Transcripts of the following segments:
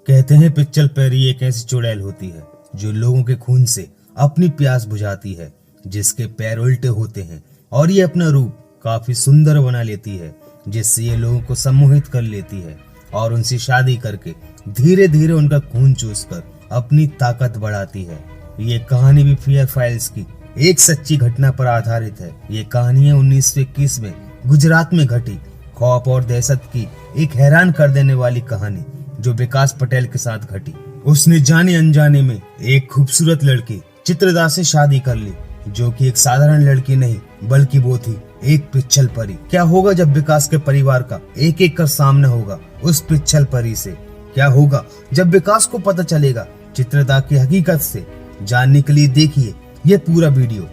कहते हैं पिच्चल पैरी एक ऐसी चुड़ैल होती है जो लोगों के खून से अपनी प्यास बुझाती है, जिसके पैर उल्टे होते हैं और ये अपना रूप काफी सुंदर बना लेती है, जिससे ये लोगों को सम्मोहित कर लेती है और उनसे शादी करके धीरे धीरे उनका खून चूसकर अपनी ताकत बढ़ाती है। ये कहानी भी फियर फाइल्स की एक सच्ची घटना पर आधारित है। ये कहानी है 1921 में गुजरात में घटी खौफ और दहशत की एक हैरान कर देने वाली कहानी जो विकास पटेल के साथ घटी। उसने जाने अनजाने में एक खूबसूरत लड़की चित्रदा से शादी कर ली, जो कि एक साधारण लड़की नहीं बल्कि वो थी एक पिच्चल परी। क्या होगा जब विकास के परिवार का एक एक कर सामना होगा उस पिच्चल परी से? क्या होगा जब विकास को पता चलेगा चित्रदा की हकीकत से? जानने के लिए देखिए ये पूरा वीडियो।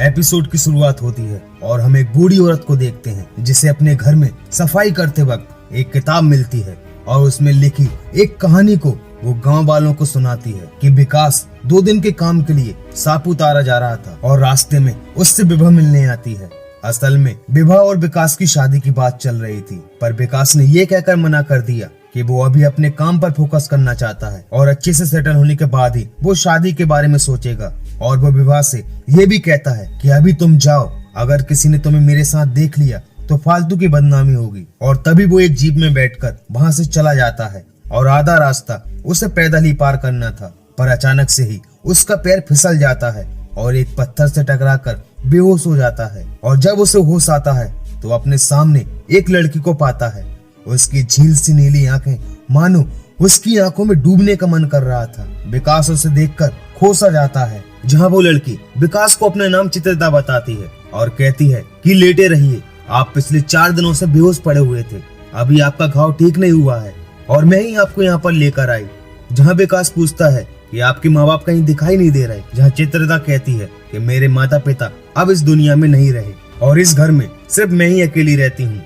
एपिसोड की शुरुआत होती है और हम एक बूढ़ी औरत को देखते हैं जिसे अपने घर में सफाई करते वक्त एक किताब मिलती है और उसमें लिखी एक कहानी को वो गांव वालों को सुनाती है कि विकास 2 दिन के काम के लिए सापुतारा जा रहा था और रास्ते में उससे विभा मिलने आती है। असल में विभा और विकास की शादी की बात चल रही थी, पर विकास ने ये कहकर मना कर दिया कि वो अभी अपने काम पर फोकस करना चाहता है और अच्छे से सेटल होने के बाद ही वो शादी के बारे में सोचेगा। और वो विभा से ये भी कहता है कि अभी तुम जाओ, अगर किसी ने तुम्हें मेरे साथ देख लिया तो फालतू की बदनामी होगी। और तभी वो एक जीप में बैठकर वहाँ से चला जाता है और आधा रास्ता उसे पैदल ही पार करना था, पर अचानक से ही उसका पैर फिसल जाता है और एक पत्थर से टकराकर बेहोश हो जाता है। और जब उसे होश आता है तो अपने सामने एक लड़की को पाता है। उसकी झील सी नीली आंखें मानो उसकी आंखों में डूबने का मन कर रहा था। विकास उसे देखकर खोसा जाता है, जहाँ वो लड़की विकास को अपना नाम चित्रदा बताती है और कहती है कि लेटे रहिए, आप पिछले 4 दिनों से बेहोश पड़े हुए थे, अभी आपका घाव ठीक नहीं हुआ है और मैं ही आपको यहाँ पर लेकर आई। जहाँ विकास पूछता है कि आपके माँ बाप कहीं दिखाई नहीं दे रहे, जहाँ चित्रदा कहती है कि मेरे माता पिता अब इस दुनिया में नहीं रहे और इस घर में सिर्फ मैं ही अकेली रहती हूँ।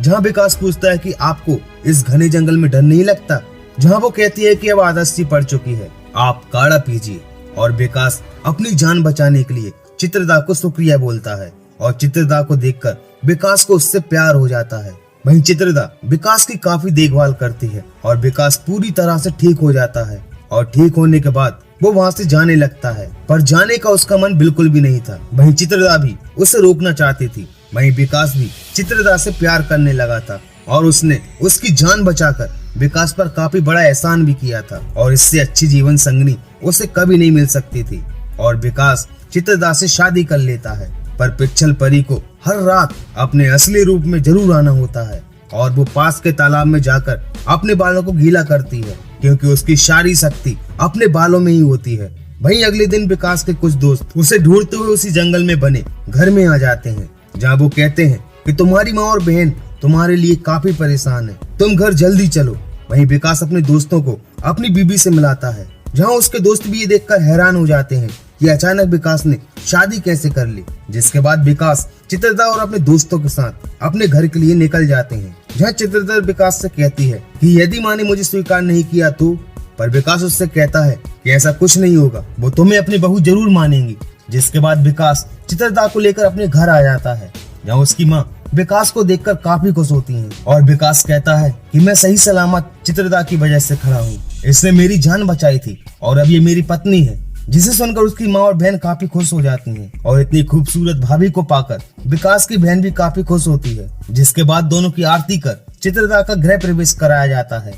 जहाँ विकास पूछता है कि आपको इस घने जंगल में डर नहीं लगता, जहाँ वो कहती है कि अब आदत सी पड़ चुकी है, आप काढ़ा पीजिए। और विकास अपनी जान बचाने के लिए चित्रदा को शुक्रिया बोलता है और चित्रदा को देखकर विकास को उससे प्यार हो जाता है। वहीं चित्रदा विकास की काफी देखभाल करती है और विकास पूरी तरह से ठीक हो जाता है। और ठीक होने के बाद वो वहाँ से जाने लगता है, पर जाने का उसका मन बिल्कुल भी नहीं था। वहीं चित्रदा भी उसे रोकना चाहती थी। वहीं विकास भी चित्रदा से प्यार करने लगा था और उसने उसकी जान बचाकर विकास पर काफी बड़ा एहसान भी किया था और इससे अच्छी जीवन संगनी उसे कभी नहीं मिल सकती थी। और विकास चित्रदा से शादी कर लेता है, पर पिच्चल परी को हर रात अपने असली रूप में जरूर आना होता है और वो पास के तालाब में जाकर अपने बालों को गीला करती है, क्योंकि उसकी सारी शक्ति अपने बालों में ही होती है। वहीं अगले दिन विकास के कुछ दोस्त उसे ढूंढते हुए उसी जंगल में बने घर में आ जाते हैं, जहाँ वो कहते हैं कि तुम्हारी माँ और बहन तुम्हारे लिए काफी परेशान है, तुम घर जल्दी चलो। वहीं विकास अपने दोस्तों को अपनी बीबी से मिलाता है, जहाँ उसके दोस्त भी ये देखकर हैरान हो जाते हैं कि अचानक विकास ने शादी कैसे कर ली। जिसके बाद विकास चित्रदा और अपने दोस्तों के साथ अपने घर के लिए निकल जाते हैं, जहाँ चित्रदा विकास से कहती है कि यदि माँ ने मुझे स्वीकार नहीं किया तो? पर विकास उससे कहता है कि ऐसा कुछ नहीं होगा, वो तुम्हें अपनी बहू जरूर मानेंगी। जिसके बाद विकास चित्रदा को लेकर अपने घर आ जाता है, जहाँ उसकी माँ विकास को देखकर काफी खुश होती हैं और विकास कहता है कि मैं सही सलामत चित्रदा की वजह से खड़ा हूँ, इसने मेरी जान बचाई थी और अब ये मेरी पत्नी है। जिसे सुनकर उसकी माँ और बहन काफी खुश हो जाती हैं और इतनी खूबसूरत भाभी को पाकर विकास की बहन भी काफी खुश होती है। जिसके बाद दोनों की आरती कर चित्रदा का गृह प्रवेश कराया जाता है,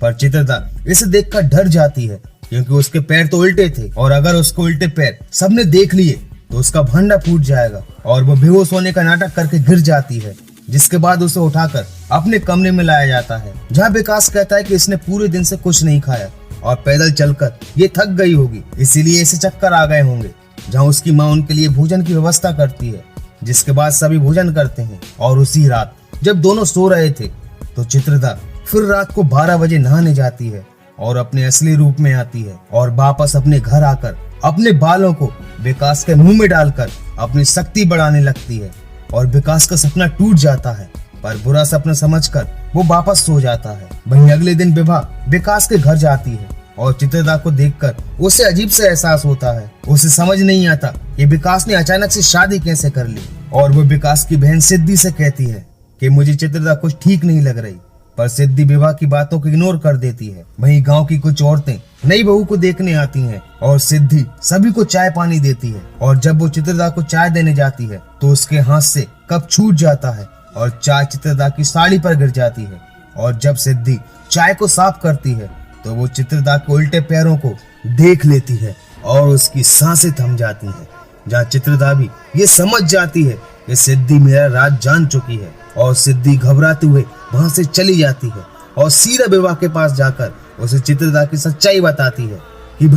पर चित्रदा इसे देखकर डर जाती है, क्योंकि उसके पैर तो उल्टे थे और अगर उसको उल्टे पैर सबने देख लिए तो उसका भांडा फूट जाएगा और वो बेहोश होने का नाटक करके गिर जाती है। जिसके बाद उसे उठाकर अपने कमरे में लाया जाता है, जहाँ विकास कहता है कि इसने पूरे दिन से कुछ नहीं खाया और पैदल चलकर ये थक गई होगी, इसीलिए इसे चक्कर आ गए होंगे। जहाँ उसकी माँ उनके लिए भोजन की व्यवस्था करती है। जिसके बाद सभी भोजन करते हैं और उसी रात जब दोनों सो रहे थे तो चित्रदा फिर रात को 12 बजे नहाने जाती है और अपने असली रूप में आती है और वापस अपने घर आकर अपने बालों को विकास के मुंह में डालकर अपनी शक्ति बढ़ाने लगती है और विकास का सपना टूट जाता है, पर बुरा सपना समझकर वो वापस सो जाता है। वहीं अगले दिन विभा विकास के घर जाती है और चित्रदा को देखकर उसे अजीब सा एहसास होता है। उसे समझ नहीं आता कि विकास ने अचानक से शादी कैसे कर ली और वो विकास की बहन सिद्धि से कहती है कि मुझे चित्रदा कुछ ठीक नहीं लग रही, पर सिद्धि विवाह की बातों को इग्नोर कर देती है। वहीं गांव की कुछ औरतें नई बहू को देखने आती हैं और सिद्धि सभी को चाय पानी देती है। और जब वो चित्रदा को चाय देने जाती है तो उसके हाथ से कप छूट जाता है और चाय चित्रदा की साड़ी पर गिर जाती है। और जब सिद्धि चाय को साफ करती है तो वो चित्रदा के उल्टे पैरों को देख लेती है और उसकी सांसें थम जाती हैं। जहाँ चित्रदा भी ये समझ जाती है कि सिद्धि मेरा राज जान चुकी है और सिद्धि घबराते हुए वहां से चली जाती है और सीधा विवाह के पास जाकर उसे चित्रदा की सच्चाई बताती है कि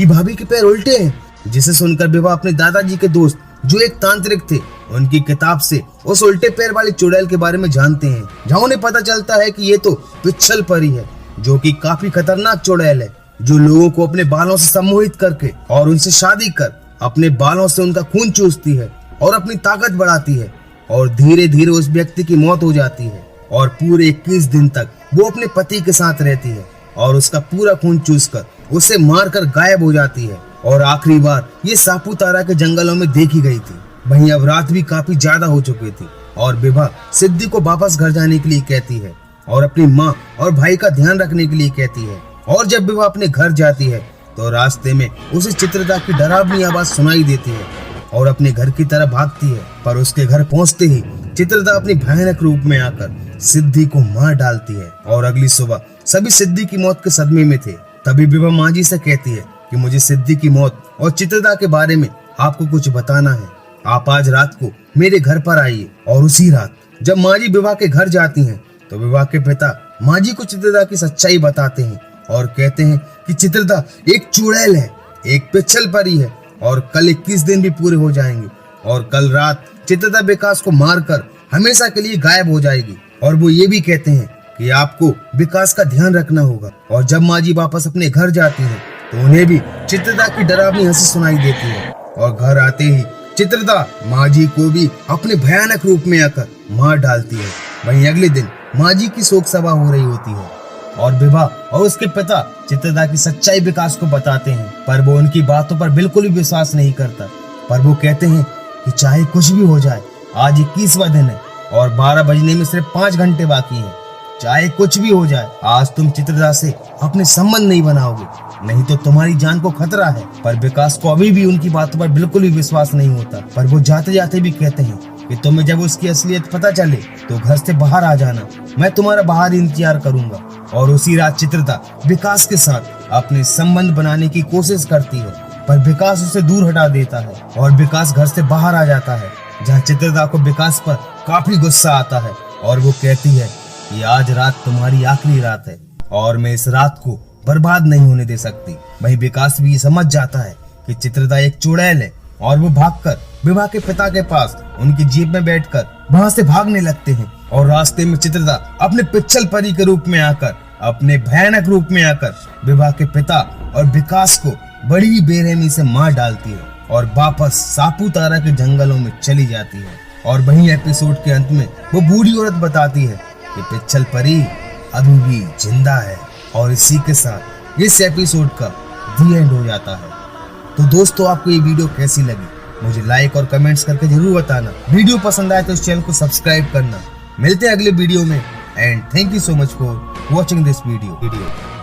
भाभी के पैर उल्टे हैं। जिसे सुनकर विवाह अपने दादाजी के दोस्त जो एक तांत्रिक थे उनकी किताब से उस उल्टे पैर वाली चुड़ैल के बारे में जानते हैं। जहाँ उन्हें पता चलता है कि ये तो पिच्छल परी है जो कि काफी खतरनाक चुड़ैल है, जो लोगों को अपने बालों से सम्मोहित करके और उनसे शादी कर अपने बालों से उनका खून चूसती है और अपनी ताकत बढ़ाती है और धीरे धीरे उस व्यक्ति की मौत हो जाती है और पूरे 21 दिन तक वो अपने पति के साथ रहती है और उसका पूरा खून चूसकर उसे मारकर गायब हो जाती है। और आखिरी बार ये सापुतारा के जंगलों में देखी गई थी। वहीं अब रात भी काफी ज्यादा हो चुकी थी और विभा सिद्धि को वापस घर जाने के लिए कहती है और अपनी माँ और भाई का ध्यान रखने के लिए कहती है। और जब विभा अपने घर जाती है तो रास्ते में उसे चित्रदा की डरावनी आवाज सुनाई देती है और अपने घर की तरफ भागती है। पर उसके घर पहुंचते ही चित्रदा अपने भयानक रूप में आकर सिद्धि को मार डालती है। और अगली सुबह सभी सिद्धि की मौत के सदमे में थे। तभी विभा माँ जी से कहती है कि मुझे सिद्धि की मौत और चित्रदा के बारे में आपको कुछ बताना है। आप आज रात को मेरे घर पर आइए। और उसी रात जब माँ जी विभा के घर जाती हैं तो विभा के पिता माँ जी को चित्रदा की सच्चाई बताते हैं और कहते हैं कि चित्रदा एक चुड़ैल है, एक पिच्छल परी है और कल 21 दिन भी पूरे हो जाएंगे और कल रात चित्रदा विकास को मारकर हमेशा के लिए गायब हो जाएगी। और वो ये भी कहते हैं कि आपको विकास का ध्यान रखना होगा। और जब माँ जी वापस अपने घर जाती है तो उन्हें भी चित्रदा की डरावनी हंसी सुनाई देती है और घर आते ही चित्रदा माँ जी को भी अपने भयानक रूप में आकर मार डालती है। वहीं अगले दिन माँ जी की शोक सभा हो रही होती है और विभा और उसके पिता चित्रदा की सच्चाई विकास को बताते हैं। पर वो उनकी बातों पर बिल्कुल भी विश्वास नहीं करता। पर वो कहते हैं कि चाहे कुछ भी हो जाए, आज 21वां दिन है और 12 बजने में सिर्फ 5 घंटे बाकी हैं। चाहे कुछ भी हो जाए, आज तुम चित्रदा से अपने संबंध नहीं बनाओगे, नहीं तो तुम्हारी जान को खतरा है। पर विकास को अभी भी उनकी बातों पर बिल्कुल भी विश्वास नहीं होता। पर वो जाते जाते भी कहते हैं कि तुम्हें जब उसकी असलियत पता चले तो घर से बाहर आ जाना, मैं तुम्हारा बाहर इंतजार करूंगा। और उसी रात चित्रदा विकास के साथ अपने संबंध बनाने की कोशिश करती है, पर विकास उसे दूर हटा देता है और विकास घर से बाहर आ जाता है। जहाँ चित्रदा को विकास पर काफी गुस्सा आता है और वो कहती है कि आज रात तुम्हारी आखिरी रात है और मैं इस रात को बर्बाद नहीं होने दे सकती। वहीं विकास भी समझ जाता है कि चित्रदा एक चुड़ैल है और वो भागकर विभा के पिता के पास उनकी जीप में बैठकर वहां से भागने लगते हैं। और रास्ते में चित्रदा अपने पिच्छल परी के रूप में आकर, अपने भयानक रूप में आकर विभा के पिता और विकास को बड़ी ही बेरहमी से मार डालती है और वापस सापुतारा के जंगलों में चली जाती है। और वहीं एपिसोड के अंत में वो बूढ़ी औरत बताती है कि पिच्छल परी अभी भी जिंदा है। और इसी के साथ इस एपिसोड का दी एंड हो जाता है। तो दोस्तों, आपको ये वीडियो कैसी लगी मुझे लाइक और कमेंट्स करके जरूर बताना। वीडियो पसंद आए तो इस चैनल को सब्सक्राइब करना। मिलते हैं अगले वीडियो में and thank you so much for watching this video.